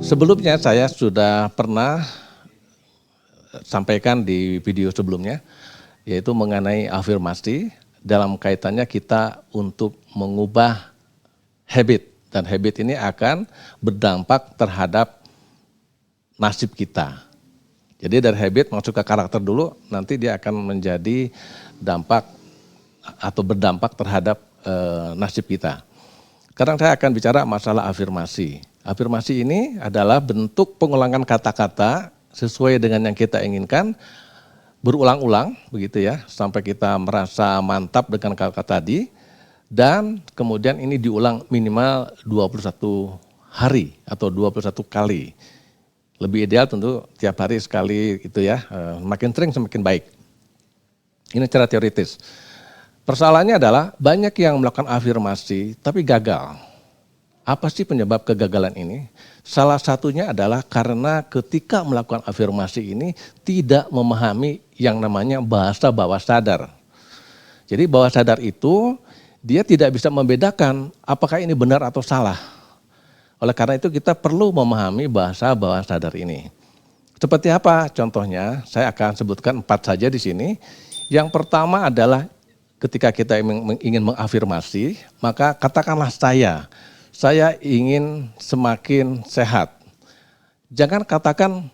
Sebelumnya saya sudah pernah sampaikan di video sebelumnya, yaitu mengenai afirmasi dalam kaitannya kita untuk mengubah habit. Dan habit ini akan berdampak terhadap nasib kita. Jadi dari habit masuk ke karakter dulu, nanti dia akan menjadi dampak atau berdampak terhadap nasib kita. Sekarang saya akan bicara masalah afirmasi. Afirmasi ini adalah bentuk pengulangan kata-kata sesuai dengan yang kita inginkan, berulang-ulang begitu ya, sampai kita merasa mantap dengan kata-kata tadi, dan kemudian ini diulang minimal 21 hari atau 21 kali. Lebih ideal tentu tiap hari sekali itu ya, makin sering semakin baik. Ini cara teoritis. Persoalannya adalah banyak yang melakukan afirmasi tapi gagal. Apa sih penyebab kegagalan ini? Salah satunya adalah karena ketika melakukan afirmasi ini tidak memahami yang namanya bahasa bawah sadar. Jadi bawah sadar itu dia tidak bisa membedakan apakah ini benar atau salah. Oleh karena itu kita perlu memahami bahasa bawah sadar ini. Seperti apa contohnya? Saya akan sebutkan 4 saja di sini. Yang pertama adalah ketika kita ingin mengafirmasi, maka katakanlah saya ingin semakin sehat. Jangan katakan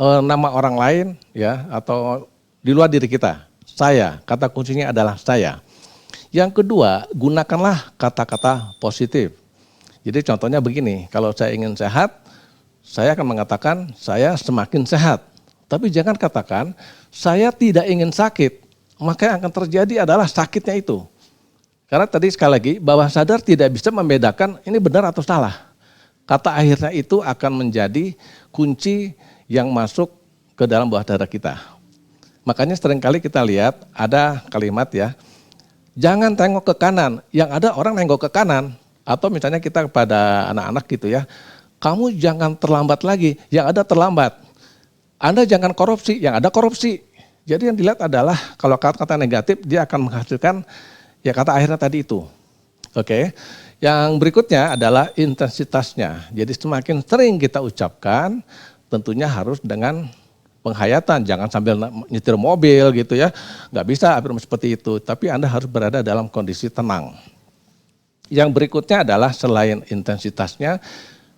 nama orang lain ya atau di luar diri kita. Saya, kata kuncinya adalah saya. Yang kedua, gunakanlah kata-kata positif. Jadi contohnya begini, kalau saya ingin sehat, saya akan mengatakan saya semakin sehat. Tapi jangan katakan saya tidak ingin sakit, maka yang akan terjadi adalah sakitnya itu. Karena tadi sekali lagi, bawah sadar tidak bisa membedakan ini benar atau salah. Kata akhirnya itu akan menjadi kunci yang masuk ke dalam bawah sadar kita. Makanya seringkali kita lihat ada kalimat ya, jangan tengok ke kanan, yang ada orang nengok ke kanan. Atau misalnya kita kepada anak-anak gitu ya, kamu jangan terlambat lagi, yang ada terlambat. Anda jangan korupsi, yang ada korupsi. Jadi yang dilihat adalah kalau kata-kata negatif dia akan menghasilkan ya kata akhirnya tadi itu. Oke. Yang berikutnya adalah intensitasnya. Jadi semakin sering kita ucapkan tentunya harus dengan penghayatan, jangan sambil nyetir mobil gitu ya. Nggak bisa afirmasi seperti itu, tapi Anda harus berada dalam kondisi tenang. Yang berikutnya adalah selain intensitasnya,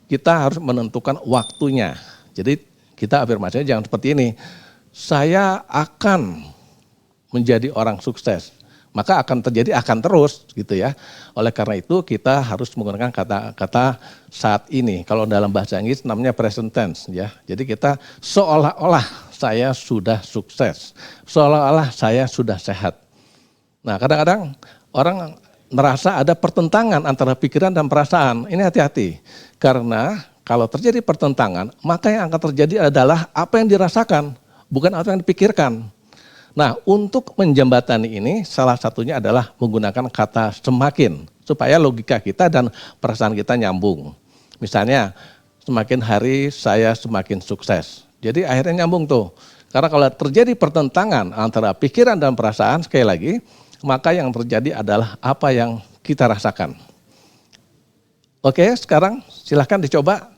kita harus menentukan waktunya. Jadi kita afirmasinya jangan seperti ini, saya akan menjadi orang sukses. Maka akan terjadi, akan terus gitu ya. Oleh karena itu kita harus menggunakan kata-kata saat ini. Kalau dalam bahasa Inggris namanya present tense ya. Jadi kita seolah-olah saya sudah sukses, seolah-olah saya sudah sehat. Nah kadang-kadang orang merasa ada pertentangan antara pikiran dan perasaan. Ini hati-hati. Karena kalau terjadi pertentangan, maka yang akan terjadi adalah apa yang dirasakan, bukan apa yang dipikirkan. Nah, untuk menjembatani ini salah satunya adalah menggunakan kata semakin supaya logika kita dan perasaan kita nyambung. Misalnya, semakin hari saya semakin sukses. Jadi akhirnya nyambung tuh. Karena kalau terjadi pertentangan antara pikiran dan perasaan, sekali lagi, maka yang terjadi adalah apa yang kita rasakan. Oke, sekarang silahkan dicoba.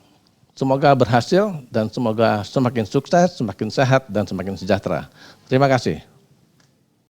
Semoga berhasil dan semoga semakin sukses, semakin sehat, dan semakin sejahtera. Terima kasih.